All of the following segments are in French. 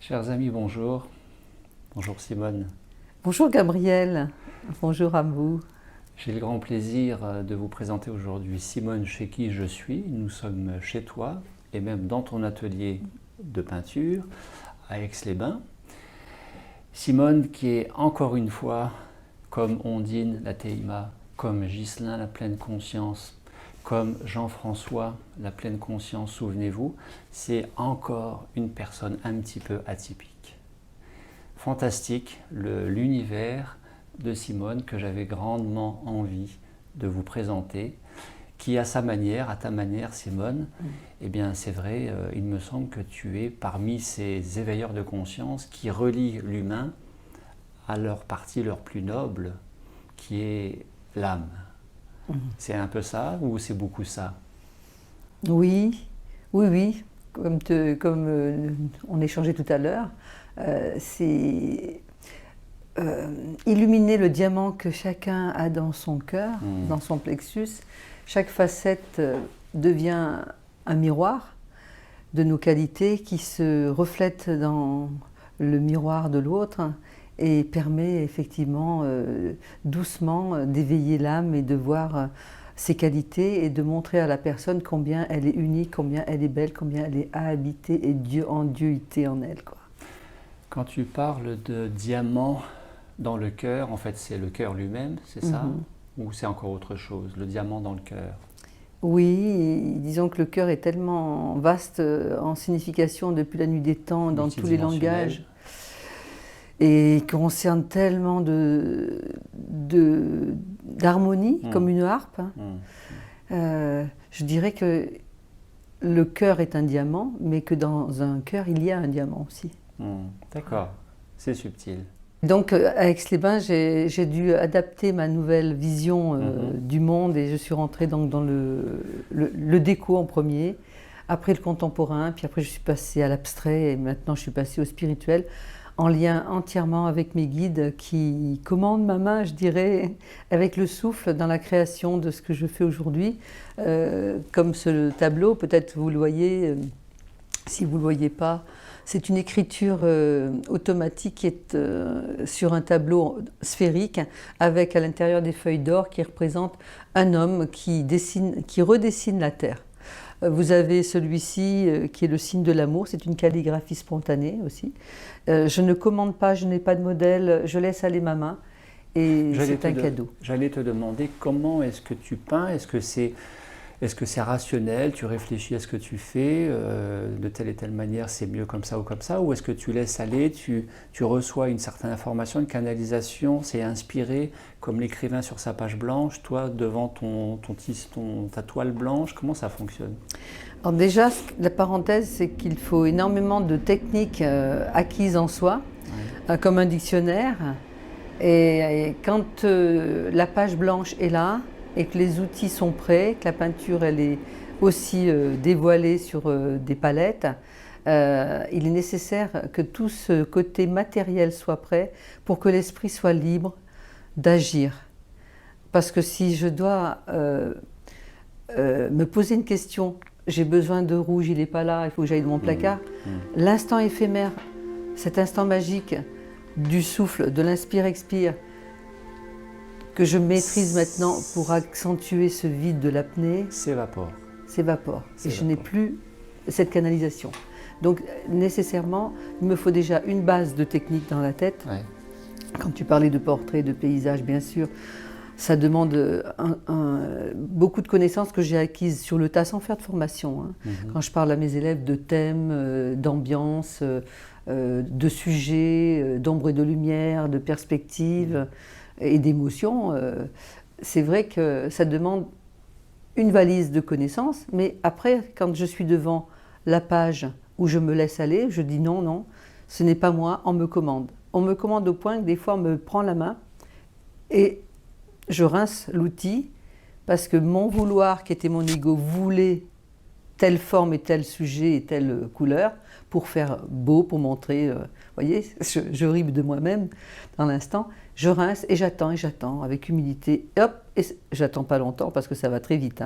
Chers amis, bonjour. Bonjour Simone. Bonjour Gabriel, bonjour à vous. J'ai le grand plaisir de vous présenter aujourd'hui Simone chez qui je suis. Nous sommes chez toi et même dans ton atelier de peinture à Aix-les-Bains. Simone qui est encore une fois, comme Ondine la Théima, comme Ghislain la pleine conscience, comme Jean-François la pleine conscience, souvenez-vous, c'est encore une personne un petit peu atypique. Fantastique, l'univers de Simone que j'avais grandement envie de vous présenter, qui à sa manière, à ta manière Simone, eh bien c'est vrai, il me semble que tu es parmi ces éveilleurs de conscience qui relient l'humain à leur partie leur plus noble, qui est l'âme. C'est un peu ça ou c'est beaucoup ça? Oui, oui, comme on échangeait tout à l'heure, c'est illuminer le diamant que chacun a dans son cœur, dans son plexus. Chaque facette devient un miroir de nos qualités qui se reflètent dans le miroir de l'autre et permet effectivement doucement d'éveiller l'âme et de voir ses qualités et de montrer à la personne combien elle est unique, combien elle est belle, combien elle est habitée et Dieu en Dieuité en elle, quoi. Quand tu parles de diamant dans le cœur, en fait c'est le cœur lui-même, c'est ça? Ou c'est encore autre chose, le diamant dans le cœur? Oui, disons que le cœur est tellement vaste en signification depuis la nuit des temps, dans tous les langages, et concerne tellement d'harmonie, comme une harpe. Je dirais que le cœur est un diamant, mais que dans un cœur, il y a un diamant aussi. D'accord, c'est subtil. Donc à Aix-les-Bains, j'ai dû adapter ma nouvelle vision du monde et je suis rentrée donc dans le déco en premier, après le contemporain, puis après je suis passée à l'abstrait et maintenant je suis passée au spirituel, en lien entièrement avec mes guides qui commandent ma main, je dirais, avec le souffle dans la création de ce que je fais aujourd'hui. Comme ce tableau, peut-être vous le voyez, si vous ne le voyez pas, c'est une écriture automatique qui est sur un tableau sphérique avec à l'intérieur des feuilles d'or qui représentent un homme qui redessine la terre. Vous avez celui-ci qui est le signe de l'amour, c'est une calligraphie spontanée aussi. Je ne commande pas, je n'ai pas de modèle, je laisse aller ma main et c'est un cadeau. J'allais te demander comment est-ce que tu peins, est-ce que c'est rationnel, tu réfléchis à ce que tu fais, de telle et telle manière c'est mieux comme ça, ou est-ce que tu laisses aller, tu reçois une certaine information, une canalisation, c'est inspiré, comme l'écrivain sur sa page blanche, toi devant ta toile blanche, comment ça fonctionne? Alors déjà, la parenthèse, c'est qu'il faut énormément de techniques acquises en soi, comme un dictionnaire, et quand la page blanche est là, et que les outils sont prêts, que la peinture elle est aussi dévoilée sur des palettes, il est nécessaire que tout ce côté matériel soit prêt pour que l'esprit soit libre d'agir. Parce que si je dois me poser une question, j'ai besoin de rouge, il n'est pas là, il faut que j'aille dans mon placard, l'instant éphémère, cet instant magique du souffle, de l'inspire-expire, que je maîtrise maintenant pour accentuer ce vide de l'apnée, s'évapore. Et je n'ai plus cette canalisation. Donc nécessairement, il me faut déjà une base de technique dans la tête. Ouais. Quand tu parlais de portraits, de paysages, bien sûr, ça demande beaucoup de connaissances que j'ai acquises sur le tas sans faire de formation. Quand je parle à mes élèves de thèmes, d'ambiance, de sujets, d'ombre et de lumière, de perspectives, et d'émotions, c'est vrai que ça demande une valise de connaissances, mais après, quand je suis devant la page où je me laisse aller, je dis non, non, ce n'est pas moi, on me commande. On me commande au point que des fois on me prend la main et je rince l'outil parce que mon vouloir, qui était mon ego, voulait telle forme et tel sujet et telle couleur pour faire beau, pour montrer, vous voyez, je ribe de moi-même dans l'instant. Je rince et j'attends avec humilité. Et hop, et j'attends pas longtemps parce que ça va très vite.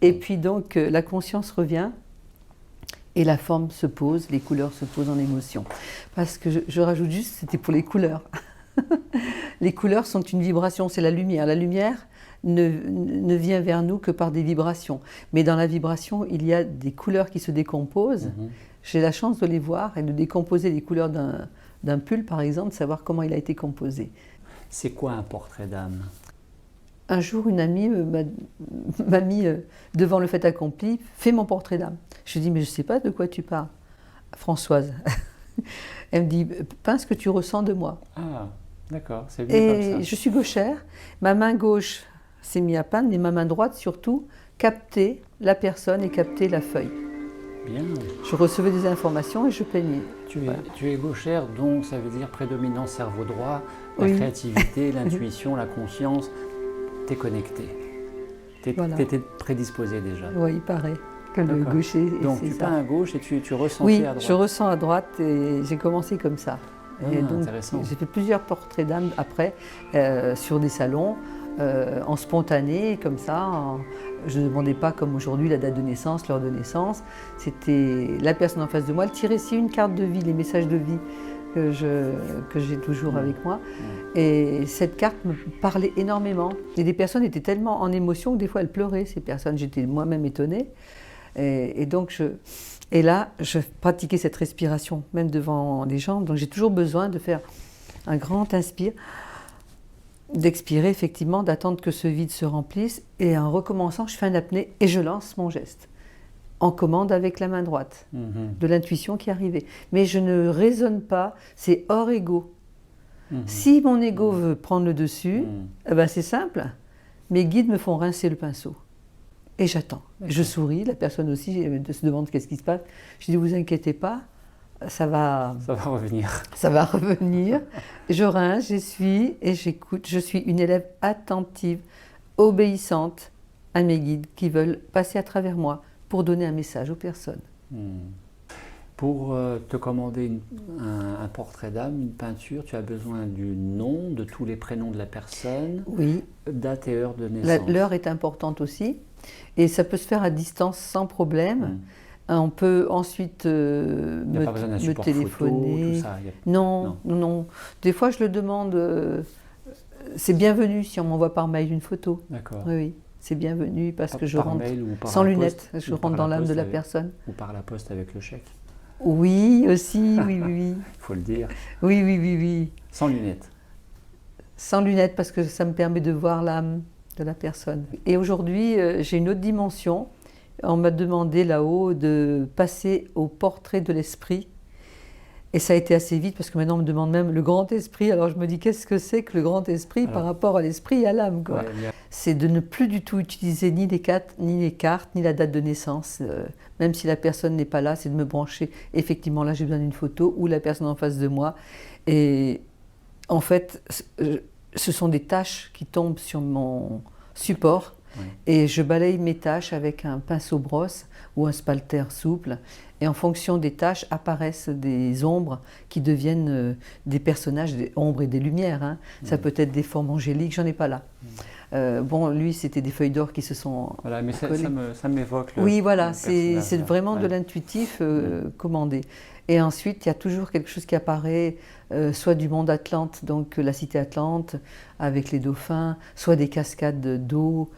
Et puis donc la conscience revient Et la forme se pose, les couleurs se posent en émotion. Parce que je rajoute juste, c'était pour les couleurs. Les couleurs sont une vibration, c'est la lumière. La lumière ne vient vers nous que par des vibrations. Mais dans la vibration, il y a des couleurs qui se décomposent. J'ai la chance de les voir et de décomposer les couleurs d'un pull, par exemple, de savoir comment il a été composé. C'est quoi un portrait d'âme? Un jour, une amie m'a mis devant le fait accompli, fais mon portrait d'âme. Je dis, mais je ne sais pas de quoi tu parles. Françoise. Elle me dit, peins ce que tu ressens de moi. Ah, d'accord, c'est venu comme ça. Et je suis gauchère, ma main gauche s'est mise à peindre, mais ma main droite surtout captait la personne et captait la feuille. Bien. Je recevais des informations et je peignais. Tu es gauchère, donc ça veut dire prédominant cerveau droit, la Oui. créativité, l'intuition, la conscience. Tu es connecté. Tu Voilà. étais prédisposé déjà. Oui, il paraît que le D'accord. gaucher, Donc c'est tu ça. peins à gauche et tu ressentais Oui, à droite. je ressens à droite et j'ai commencé comme ça. Et donc, intéressant. j'ai fait plusieurs portraits d'âme après, sur des salons, en spontané, comme ça. Je ne demandais pas, comme aujourd'hui, la date de naissance, l'heure de naissance. C'était la personne en face de moi. Elle tirait ici une carte de vie, les messages de vie que j'ai toujours avec moi. Et cette carte me parlait énormément. Et des personnes étaient tellement en émotion que des fois elles pleuraient, ces personnes. J'étais moi-même étonnée. Et donc, et là, je pratiquais cette respiration, même devant les gens. Donc j'ai toujours besoin de faire un grand inspire, d'expirer effectivement, d'attendre que ce vide se remplisse. Et en recommençant, je fais un apnée et je lance mon geste. En commande avec la main droite, de l'intuition qui arrivait. Mais je ne raisonne pas, c'est hors ego. Si mon ego veut prendre le dessus, eh ben c'est simple, mes guides me font rincer le pinceau. Et j'attends. Je souris, la personne aussi se demande qu'est-ce qui se passe. Je dis, vous inquiétez pas, ça va revenir. Ça va revenir. Je rince, j'essuie et j'écoute. Je suis une élève attentive, obéissante à mes guides qui veulent passer à travers moi pour donner un message aux personnes. Pour te commander un portrait d'âme, une peinture, tu as besoin du nom, de tous les prénoms de la personne, Oui. date et heure de naissance. L'heure est importante aussi. Et ça peut se faire à distance sans problème. On peut ensuite me téléphoner. Photo, tout ça. Non. Des fois, je le demande. C'est bienvenu si on m'envoie par mail une photo. D'accord. Oui. C'est bienvenu parce que je rentre mail ou par sans la lunettes. Poste, je rentre dans l'âme de la personne. Ou par la poste avec le chèque. Oui, aussi, oui. Il faut le dire. Oui. Sans lunettes. Sans lunettes parce que ça me permet de voir l'âme de la personne. Et aujourd'hui, j'ai une autre dimension. On m'a demandé là-haut de passer au portrait de l'esprit. Et ça a été assez vite parce que maintenant on me demande même le grand esprit. Alors je me dis qu'est-ce que c'est que le grand esprit par rapport à l'esprit et à l'âme, quoi. C'est de ne plus du tout utiliser ni les cartes, ni la date de naissance. Même si la personne n'est pas là, c'est de me brancher. Effectivement, là j'ai besoin d'une photo ou la personne en face de moi. Et en fait, ce sont des taches qui tombent sur mon support. Et je balaye mes taches avec un pinceau brosse ou un spalter souple. Et en fonction des taches apparaissent des ombres qui deviennent des personnages, des ombres et des lumières. Ça peut être des formes angéliques, j'en ai pas là. Lui, c'était des feuilles d'or qui se sont Voilà, mais ça m'évoque le Oui, voilà, c'est personnage. vraiment de l'intuitif commandé. Et ensuite, il y a toujours quelque chose qui apparaît, soit du monde Atlante, donc la cité Atlante, avec les dauphins, soit des cascades d'eau,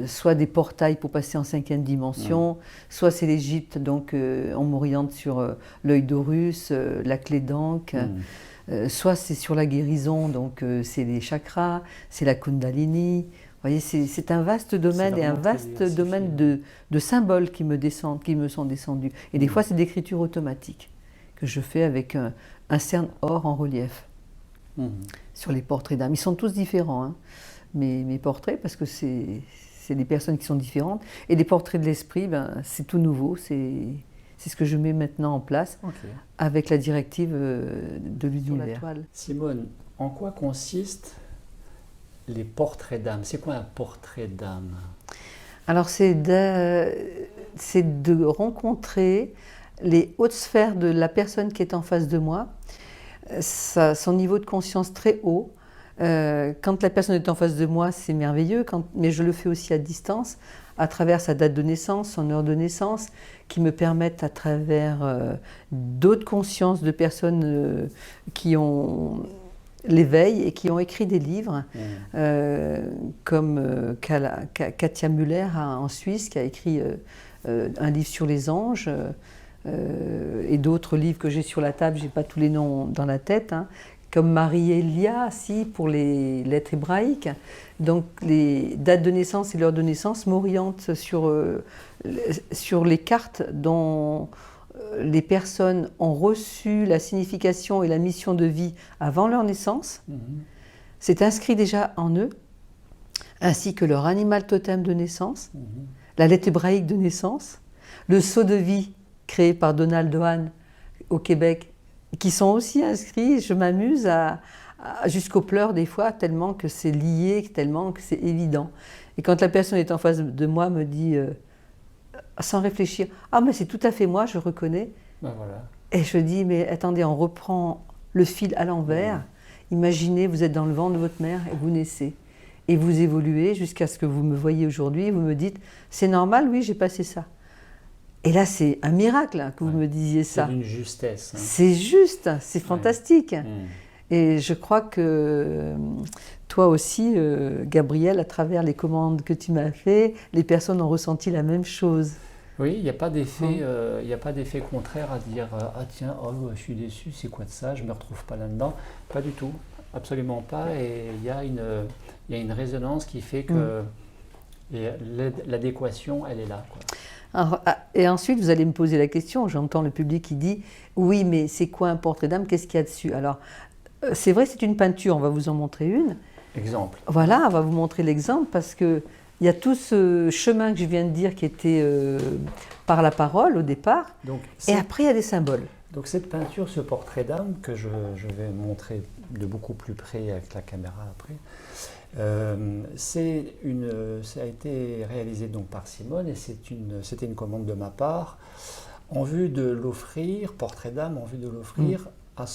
soit des portails pour passer en 5e dimension, soit c'est l'Égypte, donc on m'oriente sur l'œil d'Horus, la clé d'Ankh, soit c'est sur la guérison, donc c'est les chakras, c'est la Kundalini. Vous voyez, c'est un vaste domaine et un vaste domaine de symboles qui me sont descendus. Et des fois, c'est d'écriture automatique que je fais avec un cerne or en relief sur les portraits d'âme. Ils sont tous différents, mes portraits, parce que c'est des personnes qui sont différentes. Et les portraits de l'esprit, c'est tout nouveau, c'est ce que je mets maintenant en place avec la directive de l'univers. Simone, en quoi consistent les portraits d'âme? C'est quoi un portrait d'âme? Alors c'est de rencontrer les hautes sphères de la personne qui est en face de moi, son niveau de conscience très haut, Quand la personne est en face de moi, c'est merveilleux, mais je le fais aussi à distance, à travers sa date de naissance, son heure de naissance, qui me permettent à travers d'autres consciences de personnes qui ont l'éveil et qui ont écrit des livres, comme Katia Müller en Suisse, qui a écrit un livre sur les anges, et d'autres livres que j'ai sur la table, je n'ai pas tous les noms dans la tête, hein, comme Marie-Elia, si, pour les lettres hébraïques. Donc les dates de naissance et l'heure de naissance m'orientent sur les cartes dont les personnes ont reçu la signification et la mission de vie avant leur naissance. C'est inscrit déjà en eux, ainsi que leur animal totem de naissance, la lettre hébraïque de naissance, le sceau de vie créé par Donald Dohan au Québec, qui sont aussi inscrits. Je m'amuse jusqu'aux pleurs des fois, tellement que c'est lié, tellement que c'est évident. Et quand la personne est en face de moi, me dit, sans réfléchir, « Ah, mais c'est tout à fait moi, je reconnais. » Ben voilà. Et je dis, mais attendez, on reprend le fil à l'envers. Imaginez, vous êtes dans le ventre de votre mère et vous naissez. Et vous évoluez jusqu'à ce que vous me voyez aujourd'hui et vous me dites, c'est normal, oui, j'ai passé ça. Et là, c'est un miracle hein, que vous me disiez ça. C'est d'une justesse. Hein. C'est juste, c'est fantastique. Et je crois que toi aussi, Gabriel, à travers les commandes que tu m'as fait, les personnes ont ressenti la même chose. Oui, il n'y a pas d'effet contraire à dire ah tiens, oh, je suis déçu, c'est quoi de ça, je ne me retrouve pas là-dedans. Pas du tout, absolument pas. Et il y a une résonance qui fait que l'adéquation, elle est là, quoi. Alors, et ensuite, vous allez me poser la question, j'entends le public qui dit « Oui, mais c'est quoi un portrait d'âme? Qu'est-ce qu'il y a dessus ?» Alors, c'est vrai, c'est une peinture, on va vous en montrer une. Exemple. Voilà, on va vous montrer l'exemple parce qu'il y a tout ce chemin que je viens de dire qui était par la parole au départ, donc, et après il y a des symboles. Donc cette peinture, ce portrait d'âme que je vais montrer de beaucoup plus près avec la caméra après, ça a été réalisé donc par Simone et c'était une commande de ma part en vue de l'offrir, portrait d'âme, en vue de l'offrir à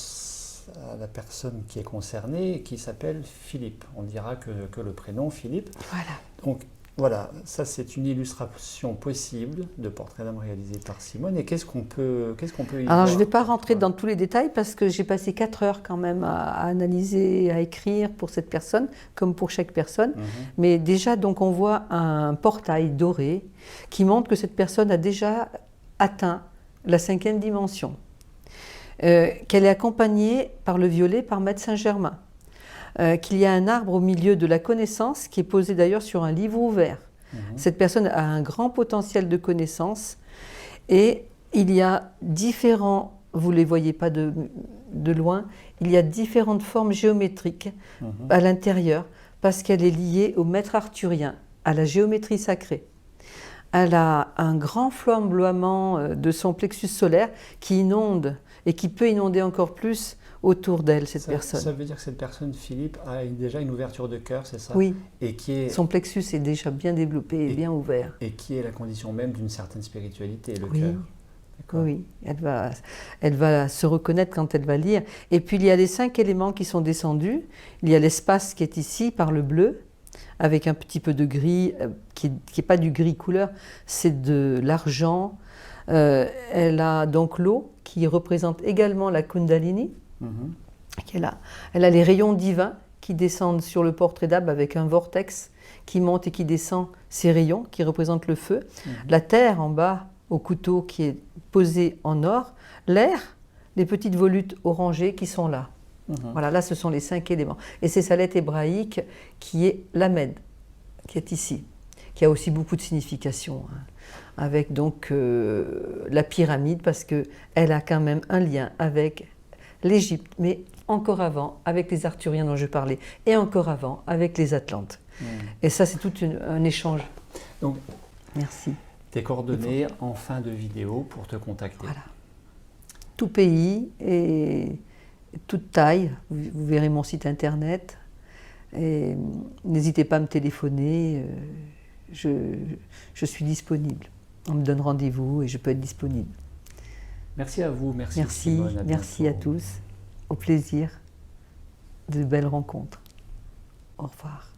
la personne qui est concernée et qui s'appelle Philippe. On dira que le prénom Philippe. Voilà. Donc voilà, ça c'est une illustration possible de portrait d'âme réalisé par Simone. Et qu'est-ce qu'on peut y Alors voir? je ne vais pas rentrer dans tous les détails parce que j'ai passé 4 heures quand même à analyser, à écrire pour cette personne, comme pour chaque personne. Mais déjà, donc on voit un portail doré qui montre que cette personne a déjà atteint la 5e dimension, qu'elle est accompagnée par le violet, par Maître Saint-Germain. Qu'il y a un arbre au milieu de la connaissance qui est posé d'ailleurs sur un livre ouvert. Cette personne a un grand potentiel de connaissance et il y a différents, vous ne les voyez pas de loin, il y a différentes formes géométriques à l'intérieur parce qu'elle est liée au maître arthurien, à la géométrie sacrée. Elle a un grand flamboiement de son plexus solaire qui inonde et qui peut inonder encore plus autour d'elle, cette personne. Ça veut dire que cette personne, Philippe, a déjà une ouverture de cœur, c'est ça? Oui. Et son plexus est déjà bien développé et bien ouvert. Et qui est la condition même d'une certaine spiritualité, le oui. cœur. Oui, elle va se reconnaître quand elle va lire. Et puis il y a les 5 éléments qui sont descendus. Il y a l'espace qui est ici par le bleu, avec un petit peu de gris, qui n'est pas du gris couleur, c'est de l'argent. Elle a donc l'eau, qui représente également la Kundalini. Elle a les rayons divins qui descendent sur le portrait d'âme avec un vortex qui monte et qui descend ces rayons qui représentent le feu. La terre en bas au couteau qui est posé en or. L'air, les petites volutes orangées qui sont là. Voilà, là ce sont les 5 éléments. Et c'est sa lettre hébraïque qui est l'Amed, qui est ici, qui a aussi beaucoup de signification. Avec donc la pyramide parce qu'elle a quand même un lien avec l'Égypte, mais encore avant, avec les Arthuriens dont je parlais, et encore avant, avec les Atlantes. Et ça, c'est tout un échange. Donc, merci. Tes coordonnées en fin de vidéo pour te contacter. Voilà. Tout pays et toute taille, vous verrez mon site internet. Et n'hésitez pas à me téléphoner, je suis disponible. On me donne rendez-vous et je peux être disponible. Merci à vous, merci Simone, merci à tous. Au plaisir de belles rencontres. Au revoir.